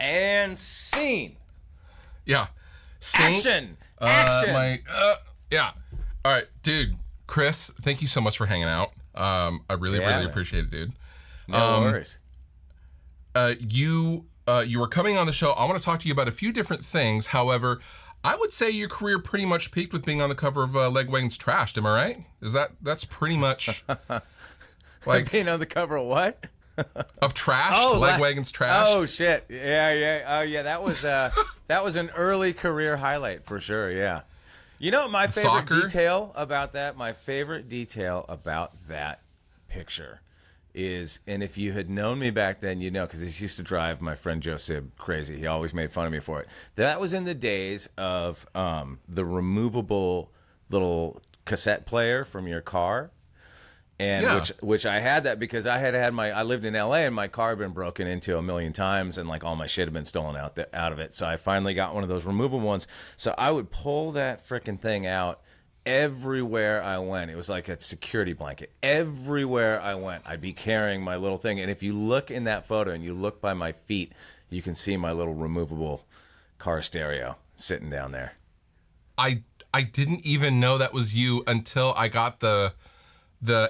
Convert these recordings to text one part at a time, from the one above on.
And scene. Yeah. Sync. Action. Action. Yeah. All right, dude. Chris, thank you so much for hanging out. I really man. appreciate it, dude. No worries. You were coming on the show. I want to talk to you about a few different things. However, I would say your career pretty much peaked with being on the cover of Legwagon's Trashed. Am I right? That's pretty much like Being on the cover of what? Of Trashed, Legwagon's Trashed. Oh shit! Yeah. Oh yeah, that was an early career highlight for sure. Yeah. You know my favorite detail about that? My favorite detail about that picture is, and if you had known me back then, you know, because this used to drive my friend Joe Sib crazy. He always made fun of me for it. That was in the days of the removable little cassette player from your car. And which I had that because I lived in LA and my car had been broken into a million times and like all my shit had been stolen out of it. So I finally got one of those removable ones. So I would pull that freaking thing out everywhere I went. It was like a security blanket. Everywhere I went, I'd be carrying my little thing. And if you look in that photo and you look by my feet, you can see my little removable car stereo sitting down there. I didn't even know that was you until I got the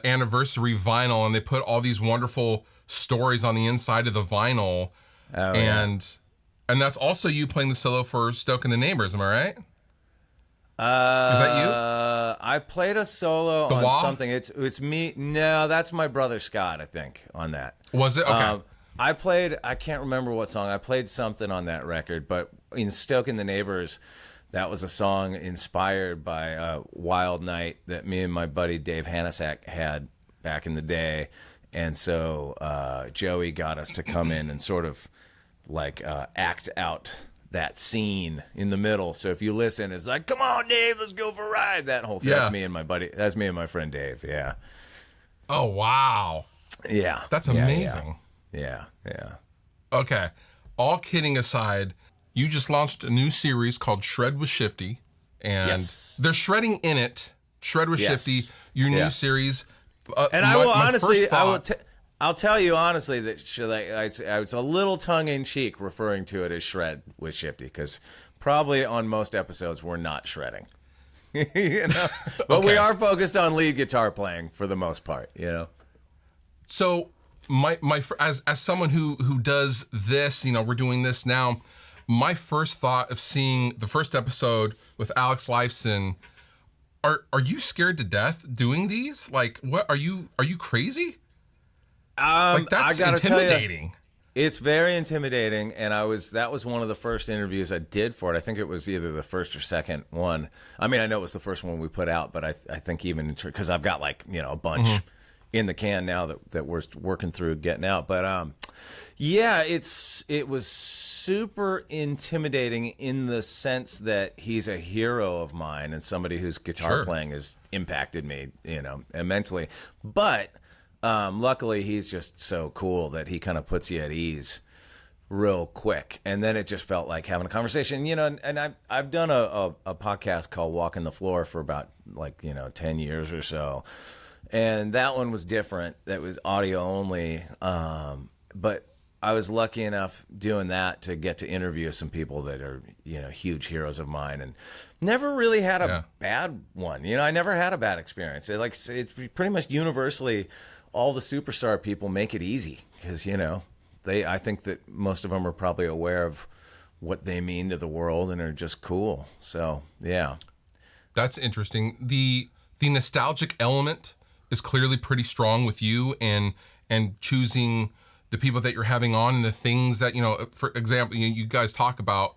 anniversary vinyl, and they put all these wonderful stories on the inside of the vinyl. Oh, and that's also you playing the solo for Stoking the Neighbors, am I right? Is that you? I played a solo on something. It's me. No, that's my brother Scott, I think, on that. Was it? Okay. I can't remember what song. I played something on that record, but in Stoking the Neighbors, that was a song inspired by Wild Night that me and my buddy Dave Hanasak had back in the day. And so Joey got us to come in and sort of like act out that scene in the middle. So if you listen, it's like, come on, Dave, let's go for a ride. That whole thing. Yeah. That's me and my buddy. That's me and my friend Dave. Yeah. Oh, wow. Yeah. That's amazing. Yeah. Okay. All kidding aside, you just launched a new series called Shred With Shifty, and there's shredding in it. Shred With Shifty, your new series. And I will honestly, I'll tell you honestly that it's a little tongue-in-cheek referring to it as Shred With Shifty, because probably on most episodes we're not shredding. You know? But we are focused on lead guitar playing for the most part, you know? So as someone who does this, you know, we're doing this now. My first thought of seeing the first episode with Alex Lifeson, are you scared to death doing these? Like, what are you crazy? Like, that's intimidating. It's very intimidating, and that was one of the first interviews I did for it. I think it was either the first or second one. I mean, I know it was the first one we put out, but I think even because I've got like, you know, a bunch in the can now that we're working through getting out. But it was super intimidating in the sense that he's a hero of mine and somebody whose guitar playing has impacted me, you know, immensely. But luckily, he's just so cool that he kind of puts you at ease real quick. And then it just felt like having a conversation, you know. And I've done a podcast called Walking the Floor for about 10 years or so. And that one was different. That was audio only. But I was lucky enough doing that to get to interview some people that are, you know, huge heroes of mine, and never really had a bad one. You know, I never had a bad experience. It's pretty much universally, all the superstar people make it easy because, you know, I think that most of them are probably aware of what they mean to the world and are just cool. So, yeah. That's interesting. The nostalgic element is clearly pretty strong with you and choosing the people that you're having on and the things that, you know, for example, you guys talk about,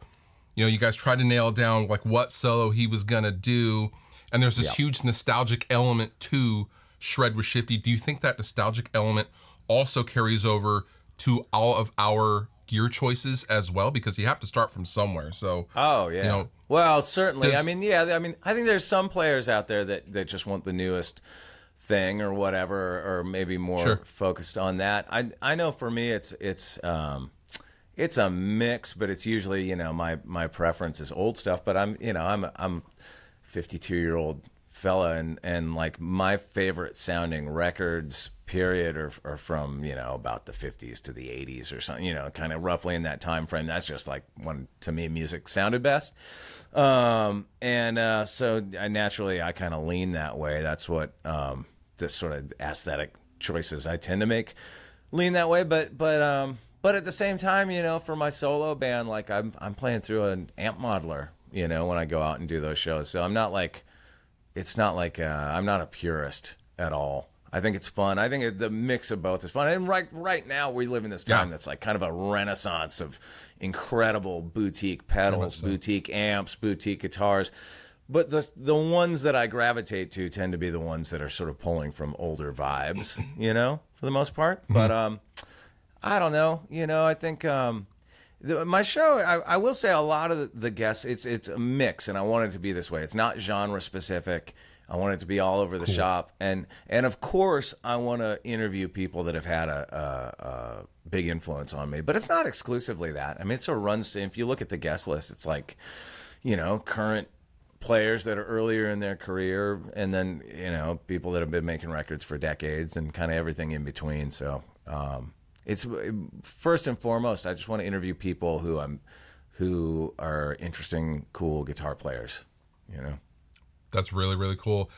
you know, you guys try to nail down like what solo he was going to do. And there's this huge nostalgic element to Shred With Shifty. Do you think that nostalgic element also carries over to all of our gear choices as well? Because you have to start from somewhere. So, you know, well, certainly. I think there's some players out there that just want the newest thing or whatever, or maybe more focused on that. I know for me it's a mix, but it's usually, you know, my preference is old stuff, but I'm 52-year-old fella, and like my favorite sounding records period are from, you know, about the 50s to the 80s or something, you know, kind of roughly in that time frame. That's just like when, to me, music sounded best. So I kind of lean that way. That's what this sort of aesthetic choices I tend to make lean that way. But at the same time, you know, for my solo band, like I'm playing through an amp modeler, you know, when I go out and do those shows. So I'm not like, it's not like I'm not a purist at all. I think it's fun. I think the mix of both is fun. And right now we live in this time that's like kind of a renaissance of incredible boutique pedals, boutique amps, boutique guitars. But the ones that I gravitate to tend to be the ones that are sort of pulling from older vibes, you know, for the most part. But I don't know. You know, I think my show, I will say a lot of the guests, it's a mix, and I want it to be this way. It's not genre specific. I want it to be all over the shop. And of course, I want to interview people that have had a big influence on me. But it's not exclusively that. I mean, it sort of runs, if you look at the guest list, it's like, you know, current players that are earlier in their career, and then, you know, people that have been making records for decades, and kind of everything in between. So it's first and foremost, I just want to interview people who are interesting, cool guitar players, you know. That's really, really cool.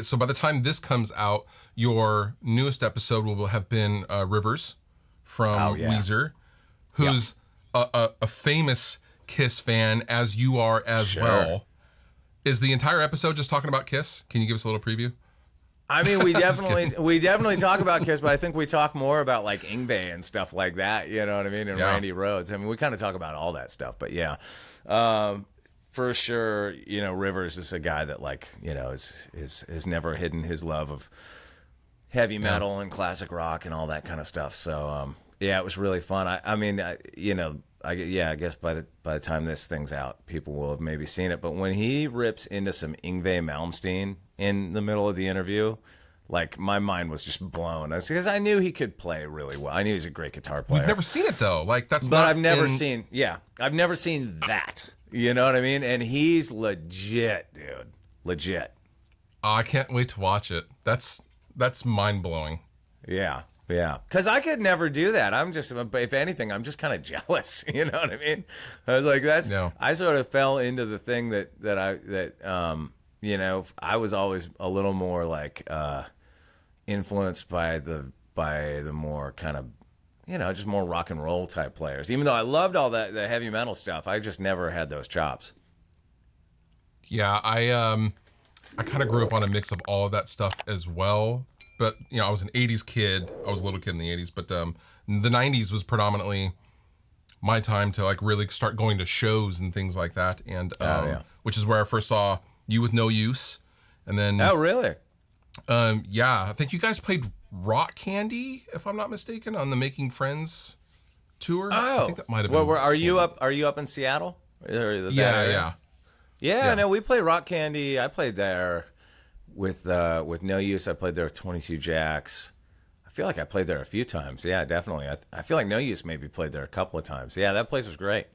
So by the time this comes out, your newest episode will have been Rivers from Weezer, who's a famous Kiss fan, as you are as well. Is the entire episode just talking about Kiss? Can you give us a little preview? I mean, we definitely talk about Kiss, but I think we talk more about like Yngwie and stuff like that. You know what I mean? And Randy Rhoads. I mean, we kind of talk about all that stuff, but yeah. For sure, you know, Rivers is a guy that, like, you know, is never hidden his love of heavy metal and classic rock and all that kind of stuff. So, it was really fun. I guess by the time this thing's out, people will have maybe seen it. But when he rips into some Yngwie Malmsteen in the middle of the interview, like, my mind was just blown. Because I knew he could play really well. I knew he was a great guitar player. We've never seen it though. Like, that's but not. I've never seen that. You know what I mean? And he's legit, dude. Legit. Oh, I can't wait to watch it. That's mind blowing. Yeah. Because I could never do that. I'm just, if anything, I'm just kind of jealous. You know what I mean? I was like, I sort of fell into the thing that you know, I was always a little more like influenced by the more kind of, you know, just more rock and roll type players. Even though I loved all that the heavy metal stuff, I just never had those chops. Yeah, I kind of grew up on a mix of all of that stuff as well. But, you know, I was an 80s kid. I was a little kid in the 80s, but the 90s was predominantly my time to like really start going to shows and things like that. And which is where I first saw you with No Use. And then Oh, really? I think you guys played Rock Candy, if I'm not mistaken, on the Making Friends tour. Oh, I think that might have been. Well, are you up in Seattle? Yeah. No, we played Rock Candy. I played there with No Use. I played there with 22 Jacks. I feel like I played there a few times. Yeah, definitely. I feel like No Use maybe played there a couple of times. Yeah, that place was great.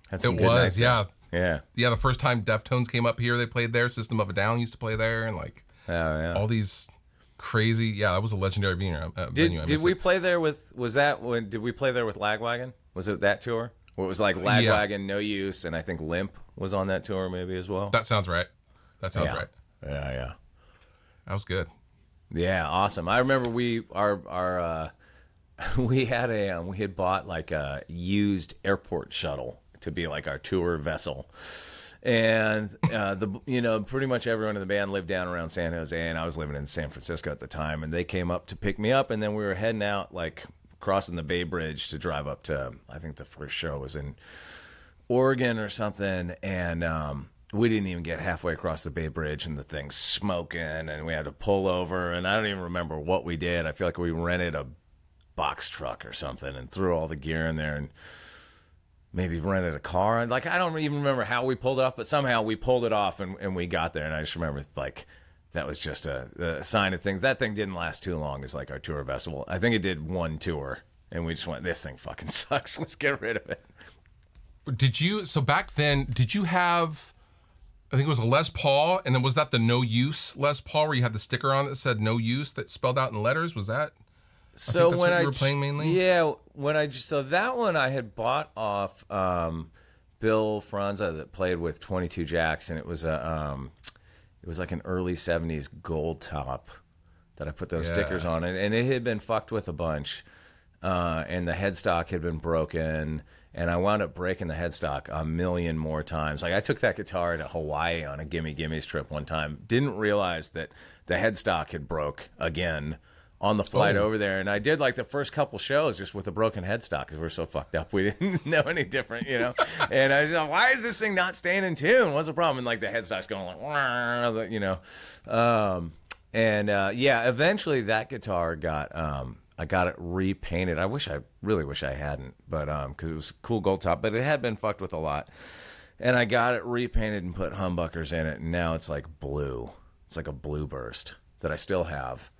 Had some good nights there. Yeah. The first time Deftones came up here, they played there. System of a Down used to play there, and like all these crazy. Yeah, that was a legendary venue. Did we play there with? Did we play there with Lagwagon? Was it that tour? Where it was like Lagwagon, No Use, and I think Limp was on that tour maybe as well. That sounds right. Right. Yeah. That was good. Yeah, awesome. I remember we had bought like a used airport shuttle to be like our tour vessel. And pretty much everyone in the band lived down around San Jose, and I was living in San Francisco at the time, and they came up to pick me up, and then we were heading out, like crossing the Bay Bridge to drive up to, I think the first show was in Oregon or something, and we didn't even get halfway across the Bay Bridge, and the thing's smoking, and we had to pull over, and I don't even remember what we did. I feel like we rented a box truck or something and threw all the gear in there, and maybe rented a car. And like, I don't even remember how we pulled it off, but somehow we pulled it off and we got there. And I just remember like, that was just a sign of things. That thing didn't last too long as like our tour festival. I think it did one tour and we just went, this thing fucking sucks. Let's get rid of it. So back then, did you have I think it was a Les Paul, and then was that the no use Les Paul where you had the sticker on that said no use that spelled out in letters? Was that? So I think that's when what you were playing mainly? Yeah, so that one I had bought off Bill Franza that played with 22 Jacks, and it was it was like an early 70s gold top that I put those stickers on it, and it had been fucked with a bunch, and the headstock had been broken, and I wound up breaking the headstock a million more times. Like I took that guitar to Hawaii on a Gimme Gimmes trip one time, didn't realize that the headstock had broke again on the flight over there, and I did like the first couple shows just with a broken headstock because we're so fucked up we didn't know any different, you know. And I was like, why is this thing not staying in tune? What's the problem? And like the headstock's going like, wah, you know. Eventually that guitar got I got it repainted. I really wish I hadn't, but because it was a cool gold top, but it had been fucked with a lot. And I got it repainted and put humbuckers in it, and now it's like blue. It's like a blue burst that I still have.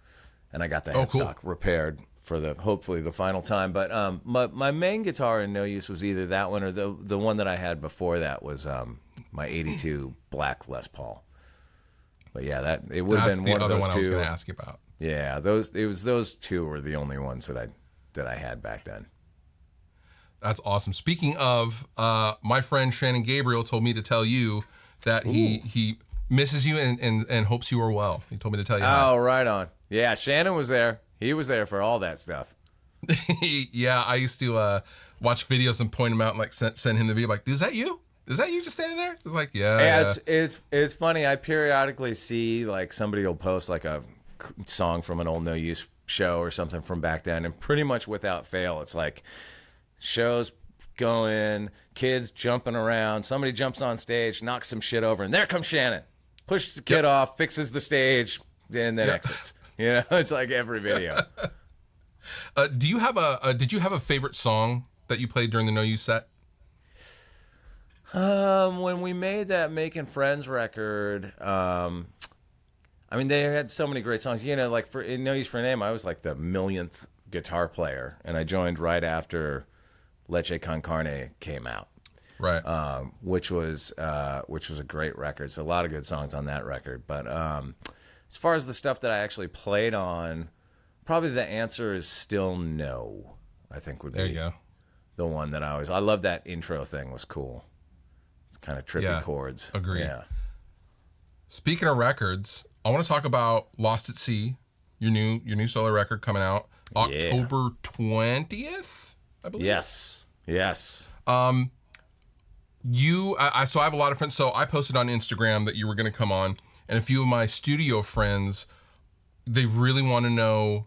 And I got the headstock repaired for hopefully the final time. But my main guitar in No Use was either that one or the one that I had before that was my '82 black Les Paul. But yeah, it would have been one of those two. That's the other one I was going to ask you about. Yeah, those two were the only ones that I had back then. That's awesome. Speaking of, my friend Shannon Gabriel told me to tell you that he misses you and hopes you are well. He told me to tell you. Oh, right on. Yeah, Shannon was there. He was there for all that stuff. Yeah, I used to watch videos and point him out and like send him the video like, is that you? Is that you just standing there? It's like, yeah. It's funny. I periodically see like somebody will post like a song from an old No Use show or something from back then, and pretty much without fail, it's like shows going, kids jumping around, somebody jumps on stage, knocks some shit over, and there comes Shannon, pushes the kid off, fixes the stage, and then exits. You know, it's like every video. Did you have a favorite song that you played during the No Use set? When we made that Making Friends record, I mean, they had so many great songs. You know, like in No Use for a Name, I was like the millionth guitar player, and I joined right after Leche Con Carne came out. Right. Which was a great record. So a lot of good songs on that record. But as far as the stuff that I actually played on, probably the answer is still no. I think would be the one that I love. That intro thing was cool. It's kind of trippy chords. Agreed. Yeah. Speaking of records, I want to talk about Lost at Sea, your new solo record coming out October 20th, I believe. Yes. So I have a lot of friends. So I posted on Instagram that you were going to come on, and a few of my studio friends, they really want to know,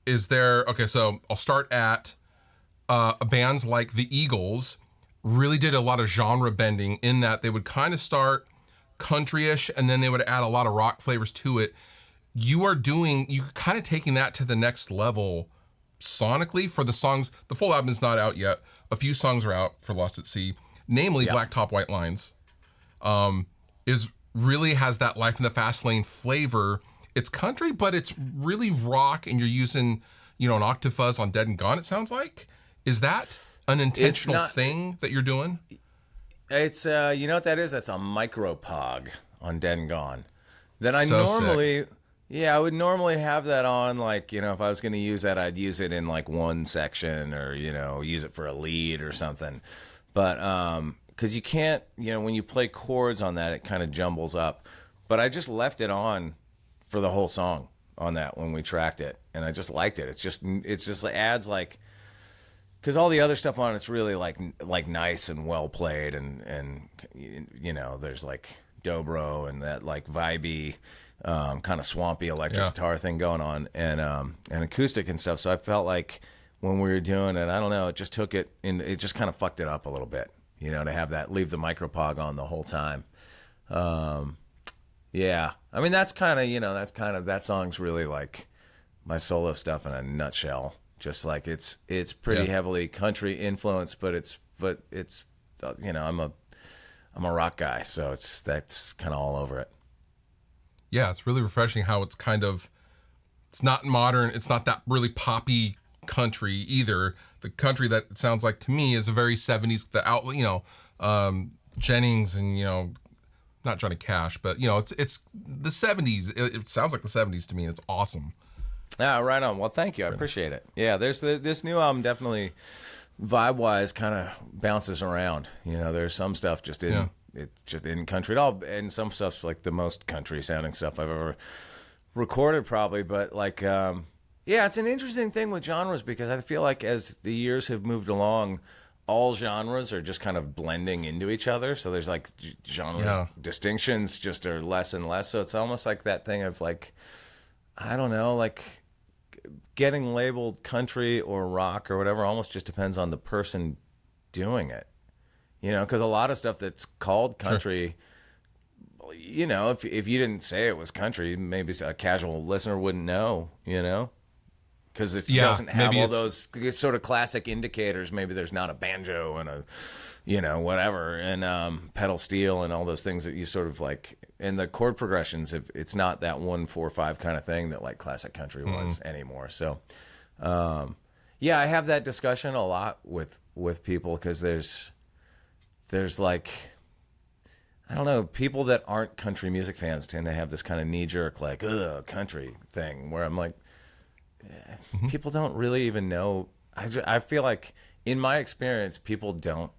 so I'll start at bands like the Eagles really did a lot of genre bending in that they would kind of start country-ish and then they would add a lot of rock flavors to it. You're kind of taking that to the next level sonically for the songs. The full album is not out yet. A few songs are out for Lost at Sea, namely Black Top White Lines. Really has that Life in the Fast Lane flavor. It's country, but it's really rock, and you're using, an octafuzz on Dead and Gone, it sounds like. Is that an intentional thing that you're doing? It's you know what that is? That's a micro pog on Dead and Gone. That I would normally have that on, like, if I was going to use that, I'd use it in like one section or, use it for a lead or something. But because you can't, when you play chords on that, it kind of jumbles up. But I just left it on for the whole song on that when we tracked it, and I just liked it. It's just adds like, because all the other stuff on it's really like nice and well played, and there's like dobro and that like vibey kind of swampy electric guitar thing going on, and acoustic and stuff. So I felt like when we were doing it, I don't know, it just took it and it just kind of fucked it up a little bit, to have that, leave the micropog on the whole time. Yeah, I mean that's kind of that song's really like my solo stuff in a nutshell. Just like it's pretty heavily country influenced, but it's I'm a rock guy, so that's kind of all over it. Yeah, it's really refreshing how it's not modern, it's not that really poppy country either. The country that it sounds like to me is a very 70s, Jennings and not Johnny Cash, but you know, it's the 70s. It sounds like the 70s to me. It's awesome. Ah, right on. Well, thank you. I appreciate it. Yeah, there's this new album definitely vibe-wise kind of bounces around. You know, there's some stuff just in it just isn't country at all, and some stuff's like the most country sounding stuff I've ever recorded probably. But like, yeah, it's an interesting thing with genres because I feel like as the years have moved along, all genres are just kind of blending into each other. So there's like genre distinctions just are less and less. So it's almost like that thing of like, I don't know, like getting labeled country or rock or whatever almost just depends on the person doing it. You know, because a lot of stuff that's called country, you know, if you didn't say it was country, maybe a casual listener wouldn't know, you know, because it doesn't have all those sort of classic indicators. Maybe there's not a banjo and a, you know, whatever, and pedal steel and all those things that you sort of like, and the chord progressions, it's not that 1-4-5 kind of thing that like classic country was anymore. So, yeah, I have that discussion a lot with people because there's like, I don't know, people that aren't country music fans tend to have this kind of knee-jerk, like, ugh, country thing, where I'm like, people don't really even know. I feel like, in my experience, people don't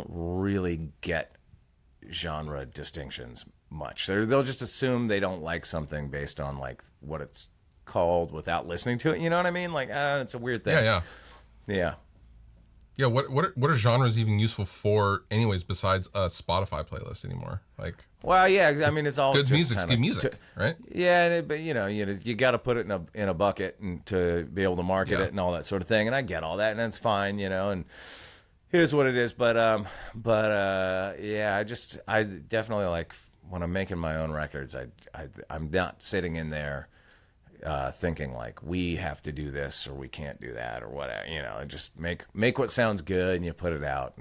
really get genre distinctions much. They'll just assume they don't like something based on, like, what it's called without listening to it. You know what I mean? Like, it's a weird thing. Yeah. Yeah, what are genres even useful for, anyways, besides a Spotify playlist anymore? Like, well, yeah, I mean, it's all good just music's good music, right? Yeah, but you got to put it in a bucket and to be able to market it and all that sort of thing. And I get all that, and that's fine, you know. And here's what it is, but yeah, I definitely like when I'm making my own records. I'm not sitting in there thinking like we have to do this or we can't do that or whatever, you know. Just make what sounds good and you put it out.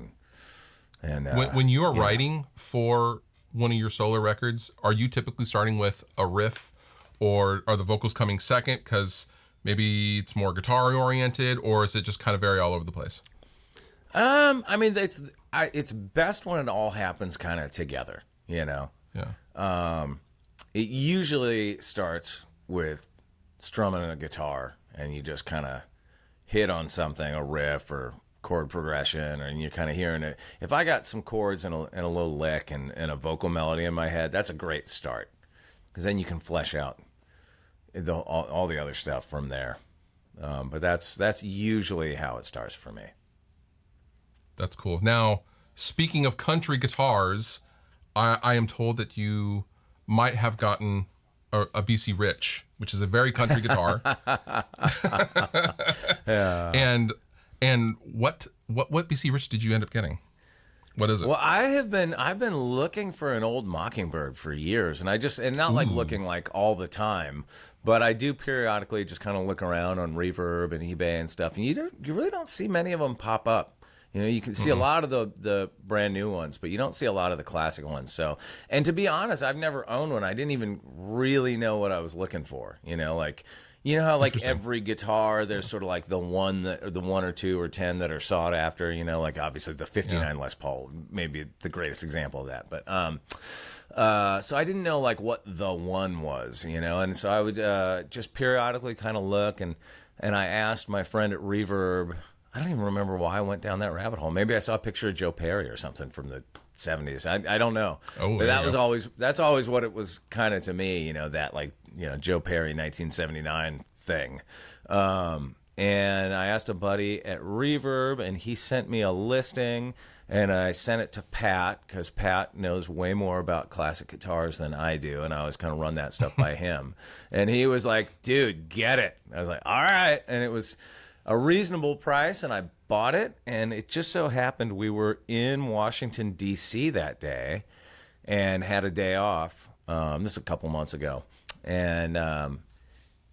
And when you are writing for one of your solo records, are you typically starting with a riff, or are the vocals coming second because maybe it's more guitar oriented, or is it just kind of vary all over the place? I mean, it's best when it all happens kind of together, you know. Yeah. It usually starts with strumming a guitar and you just kind of hit on something, a riff or chord progression, and you're kind of hearing it. If I got some chords and a little lick and a vocal melody in my head, that's a great start, because then you can flesh out all the other stuff from there. But that's usually how it starts for me. That's cool. Now, speaking of country guitars, I am told that you might have gotten a BC Rich, which is a very country guitar. Yeah. And what BC Rich did you end up getting? What is it? Well, I've been looking for an old Mockingbird for years, and not like looking like all the time, but I do periodically just kind of look around on Reverb and eBay and stuff, and you really don't see many of them pop up. You know, you can see a lot of the brand new ones, but you don't see a lot of the classic ones. So, and to be honest, I've never owned one. I didn't even really know what I was looking for. You know, like, you know how like every guitar, there's sort of like the one or two or 10 that are sought after. You know, like obviously the 59 Les Paul, maybe the greatest example of that. But so I didn't know like what the one was. You know, and so I would just periodically kind of look, and I asked my friend at Reverb. I don't even remember why I went down that rabbit hole. Maybe I saw a picture of Joe Perry or something from the 70s. I don't know. Oh, but that's always what it was kind of to me, you know, that like, you know, Joe Perry 1979 thing. And I asked a buddy at Reverb, and he sent me a listing, and I sent it to Pat, because Pat knows way more about classic guitars than I do, and I always kind of run that stuff by him. And he was like, dude, get it. I was like, all right. And it was a reasonable price, and I bought it. And it just so happened we were in Washington, D.C. that day and had a day off. This is a couple months ago. And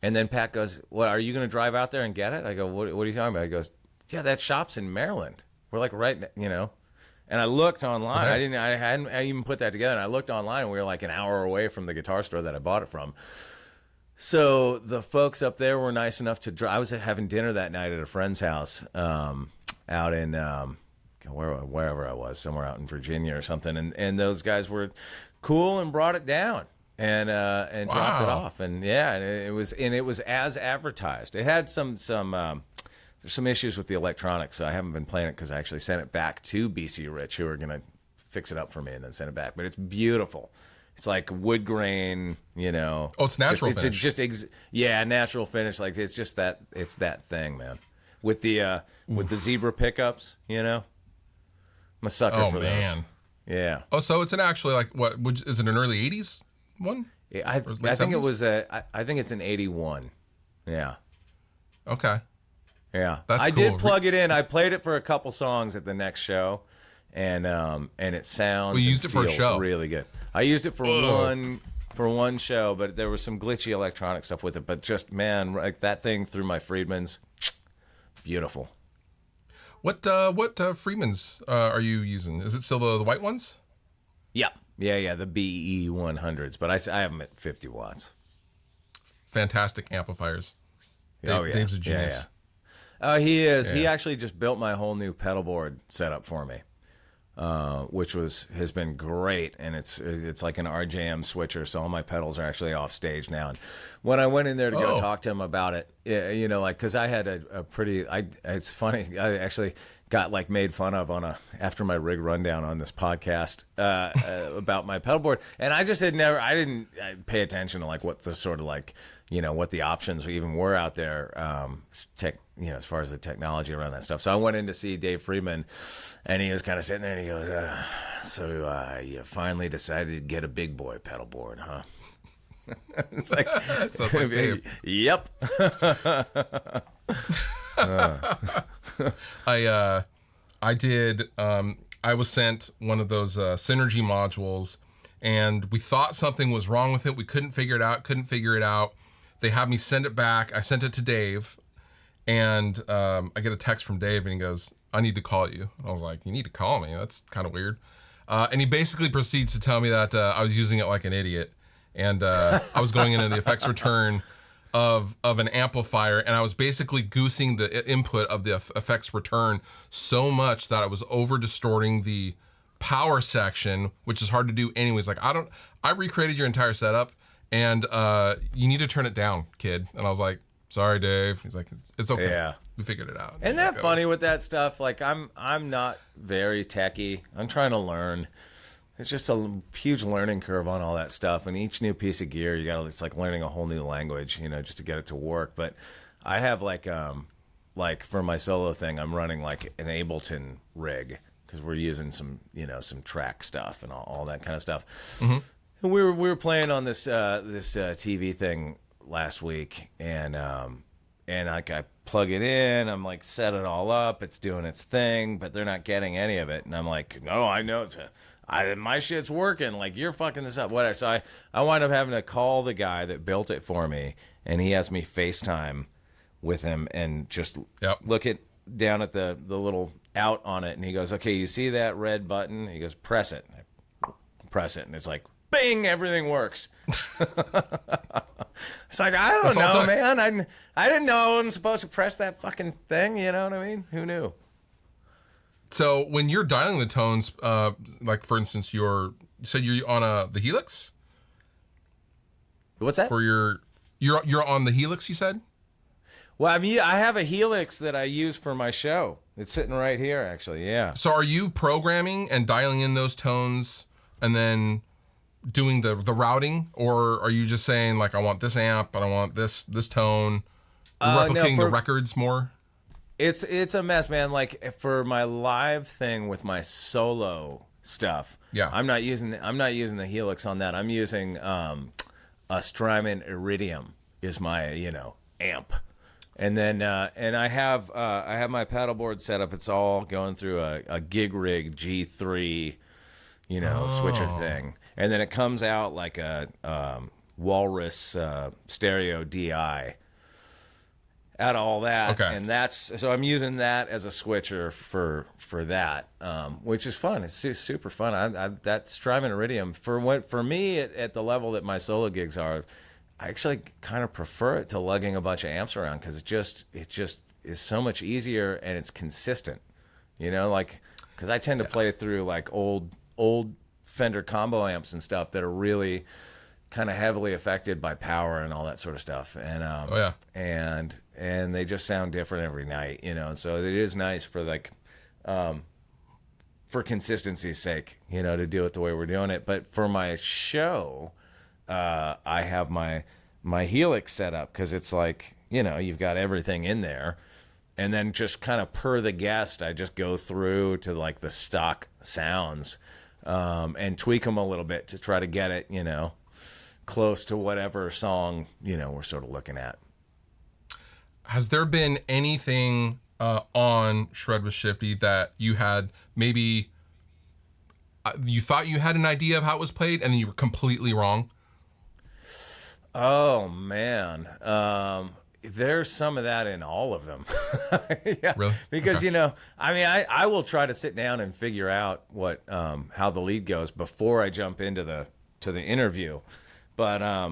then Pat goes, "What, are you going to drive out there and get it?" I go, what are you talking about? He goes, "Yeah, that shop's in Maryland. We're like right, you know." And I looked online. Okay. I hadn't even put that together. And I looked online, and we were like an hour away from the guitar store that I bought it from. So the folks up there were nice enough to drive. I was having dinner that night at a friend's house out in, wherever I was, somewhere out in Virginia or something, and those guys were cool and brought it down and dropped it off, and it was as advertised. It had some there's some issues with the electronics, so I haven't been playing it because I actually sent it back to BC Rich, who are gonna fix it up for me and then send it back. But it's beautiful. It's like wood grain, Oh, it's natural finish. Natural finish. Like it's that thing, man. With the zebra pickups, I'm a sucker for man. those. Yeah. Oh, so it's an actually like what? Is it an early '80s one? Yeah, I think it was I think it's an '81. Yeah. Okay. Yeah. That's cool. I did plug it in. I played it for a couple songs at the next show. And it sounds we used it for a show. Really good. I used it for one show, but there was some glitchy electronic stuff with it. But just like that thing through my Friedmans, beautiful. What Friedmans are you using? Is it still the white ones? Yeah, the BE 100s, but I have them at 50 watts. Fantastic amplifiers. Dave's a genius. He is. Yeah. He actually just built my whole new pedal board setup for me. Which has been great, and it's like an RJM switcher, so all my pedals are actually off stage now. And when I went in there to go talk to him about it, because I had it's funny, I actually got like made fun of after my rig rundown on this podcast about my pedal board, and I just didn't pay attention to like what the sort of like what the options even were out there, as far as the technology around that stuff. So I went in to see Dave Friedman, and he was kind of sitting there, and he goes, "So you finally decided to get a big boy pedal board, huh?" It's like, sounds like Dave. Yep. I did. I was sent one of those Synergy modules, and we thought something was wrong with it. We couldn't figure it out. They had me send it back. I sent it to Dave, and I get a text from Dave, and he goes, "I need to call you." I was like, "You need to call me? That's kind of weird." And he basically proceeds to tell me that I was using it like an idiot, and I was going into the effects return of an amplifier, and I was basically goosing the input of the effects return so much that I was over distorting the power section, which is hard to do anyways. Like I recreated your entire setup, and you need to turn it down, kid. And I was like, "Sorry, Dave." He's like, "It's okay. Yeah. We figured it out." Isn't that funny with that stuff? Like I'm not very techie. I'm trying to learn. It's just a huge learning curve on all that stuff, and each new piece of gear, it's like learning a whole new language, just to get it to work. But I have like for my solo thing, I'm running like an Ableton rig because we're using some track stuff and all that kind of stuff. Mm-hmm. And we were playing on this TV thing last week, and like I plug it in, I'm like set it all up, it's doing its thing, but they're not getting any of it, and I'm like, no, I know. My shit's working. Like, you're fucking this up. Whatever. So I wind up having to call the guy that built it for me, and he has me FaceTime with him and just look down at the little out on it, and he goes, "Okay, you see that red button?" He goes, "Press it." I press it, and it's like, bing, everything works. It's like, I don't know, man. I didn't know I wasn't supposed to press that fucking thing. You know what I mean? Who knew? So when you're dialing the tones, like for instance, you said you're on the Helix. What's that? For you're on the Helix, you said? Well, I mean, I have a Helix that I use for my show. It's sitting right here, actually. Yeah. So are you programming and dialing in those tones and then doing the routing, or are you just saying like, I want this amp and I want this tone, replicating the records more? It's a mess, man. Like for my live thing with my solo stuff, I'm not using the Helix on that. I'm using a Strymon Iridium is my amp, and then and I have my pedalboard set up. It's all going through a Gig Rig G3, switcher thing, and then it comes out like a Walrus stereo DI. Out of all that, okay. And so I'm using that as a switcher for that, which is fun. It's super fun. That Strymon Iridium for me at the level that my solo gigs are, I actually kind of prefer it to lugging a bunch of amps around because it just is so much easier and it's consistent. Like because I tend to play through like old Fender combo amps and stuff that are really kind of heavily affected by power and all that sort of stuff. And and they just sound different every night, you know. So it is nice for like for consistency's sake, you know, to do it the way we're doing it. But for my show, I have my Helix set up because it's like, you know, you've got everything in there. And then just kind of per the guest, I just go through to like the stock sounds and tweak them a little bit to try to get it, you know, close to whatever song, you know, we're sort of looking at. Has there been anything on Shred With Shifty that you had maybe you thought you had an idea of how it was played and then you were completely wrong? Oh, man. There's some of that in all of them. Yeah. Really? Because, you know, I mean, I will try to sit down and figure out what how the lead goes before I jump into the interview. But I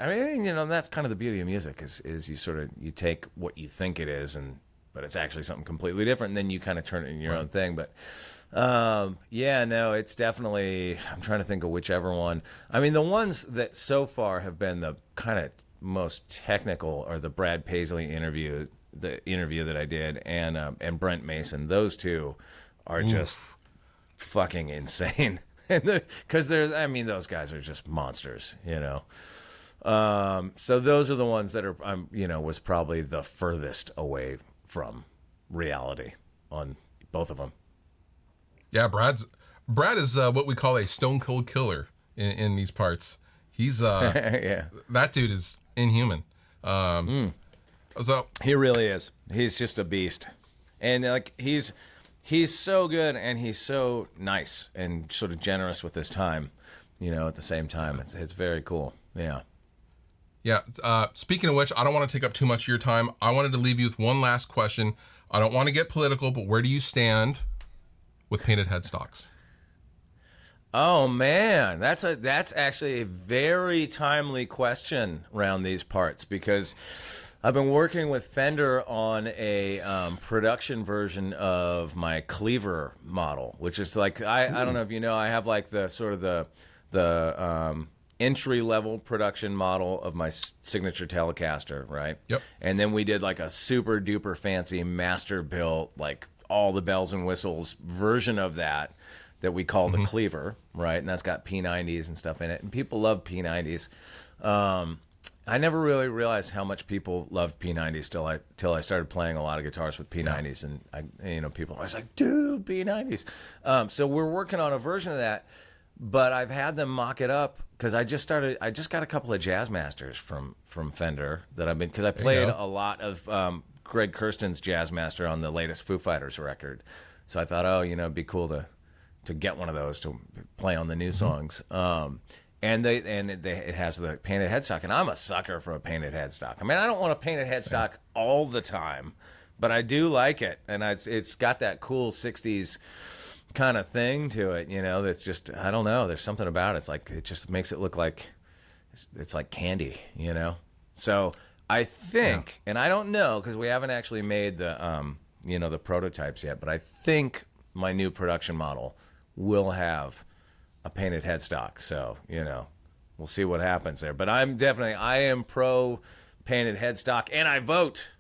mean, you know, that's kind of the beauty of music is you take what you think it is but it's actually something completely different, and then you kind of turn it into your own thing. But yeah, no, it's definitely, I'm trying to think of whichever one. I mean, the ones that so far have been the kind of most technical are the Brad Paisley interview that I did, and Brent Mason. Those two are just fucking insane. Because I mean, those guys are just monsters, you know. So those are the ones that are, you know, was probably the furthest away from reality on both of them. Yeah, Brad is what we call a stone cold killer in these parts. He's yeah. That dude is inhuman. So he really is. He's just a beast, and like he's so good, and he's so nice and sort of generous with his time. You know, at the same time, it's very cool. Yeah. Yeah. Speaking of which, I don't want to take up too much of your time. I wanted to leave you with one last question. I don't want to get political, but where do you stand with painted headstocks? Oh man, that's actually a very timely question around these parts, because I've been working with Fender on a production version of my Cleaver model, which is like I don't know if you know, I have like the sort of the entry level production model of my signature Telecaster, right? Yep. And then we did like a super duper fancy master built, like all the bells and whistles version of that we call the Cleaver, right? And that's got P90s and stuff in it, and people love P90s. I never really realized how much people love P90s till I started playing a lot of guitars with P90s, and people are always like, "Dude, P90s." So we're working on a version of that, but I've had them mock it up because I just got a couple of Jazz Masters from Fender that because I played a lot of Greg Kirsten's Jazz Master on the latest Foo Fighters record, so I thought, oh, you know, it'd be cool to get one of those to play on the new songs. And it has the painted headstock, and I'm a sucker for a painted headstock. I mean, I don't want a painted headstock all the time, but I do like it, and it's got that cool '60s kind of thing to it, you know. That's just, I don't know. There's something about it. It's like, it just makes it look like it's like candy, you know. So I think, and I don't know because we haven't actually made the the prototypes yet, but I think my new production model will have a painted headstock. So, you know, we'll see what happens there. But I am pro painted headstock, and I vote.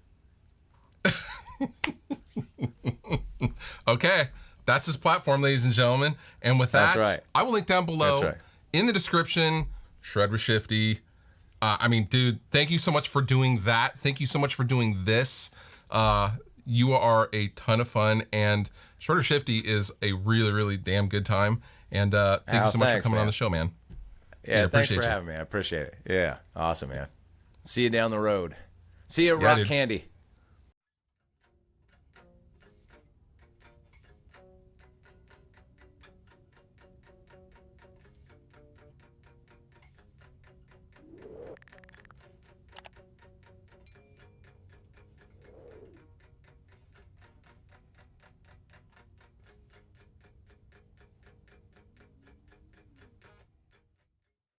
Okay. That's his platform, ladies and gentlemen. And with that, that's right. I will link down below in the description, Shred With Shifty. I mean, dude, thank you so much for doing that. Thank you so much for doing this. You are a ton of fun, and Shred With Shifty is a really, really damn good time. And thank you so much for coming on the show, man. Yeah, thanks for having me. I appreciate it. Yeah, awesome, man. See you down the road. See you at Rock dude. Candy.